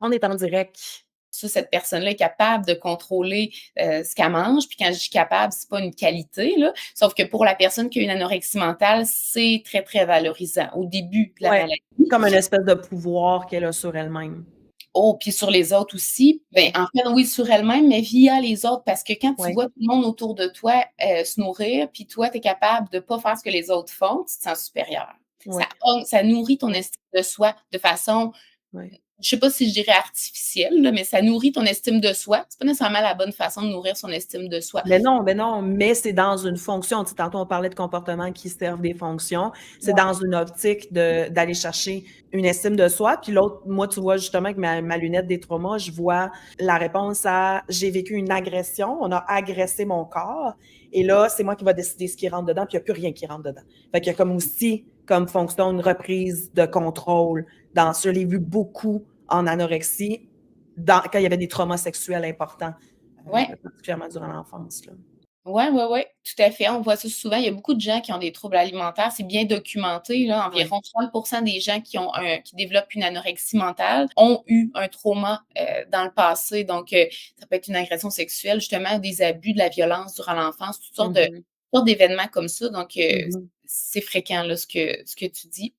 On est en direct. Ça, cette personne-là est capable de contrôler, ce qu'elle mange. Puis quand je dis capable, c'est pas une qualité, là. Sauf que pour la personne qui a une anorexie mentale, c'est très, très valorisant au début de la Ouais, maladie. comme une espèce de pouvoir qu'elle a sur elle-même. Oh, puis sur les autres aussi. Ben, en fait, oui, sur elle-même, mais via les autres, parce que quand tu Ouais. vois tout le monde autour de toi, se nourrir, puis toi, tu es capable de pas faire ce que les autres font, tu te sens supérieur. Ouais. Ça nourrit ton Ouais. estime de soi de façon, Ouais. je sais pas si je dirais artificielle, là, mais ça nourrit ton estime de soi. C'est pas nécessairement la bonne façon de nourrir son estime de soi. Mais non, mais c'est dans une fonction. Tu sais, tantôt, on parlait de comportements qui servent des fonctions. C'est Ouais. dans une optique d'aller chercher une estime de soi. Puis l'autre, moi, tu vois, justement, avec ma lunette des traumas, je vois la réponse à j'ai vécu une agression, on a agressé mon corps, et là, c'est moi qui va décider ce qui rentre dedans, puis il n'y a plus rien qui rentre dedans. Fait qu'il y a comme aussi, comme fonction, une reprise de contrôle dans ça. Je l'ai vu beaucoup en anorexie, quand il y avait des traumas sexuels importants. Ouais. Particulièrement durant l'enfance, là. Ouais, ouais, ouais, tout à fait. On voit ça souvent. Il y a beaucoup de gens qui ont des troubles alimentaires. C'est bien documenté, là. Ouais. Environ 30 des gens qui développent une anorexie mentale ont eu un trauma dans le passé. Donc, ça peut être une agression sexuelle, justement, des abus, de la violence durant l'enfance, toutes sortes Mm-hmm. d'événements comme ça. Donc, Mm-hmm. c'est fréquent, là, ce que tu dis.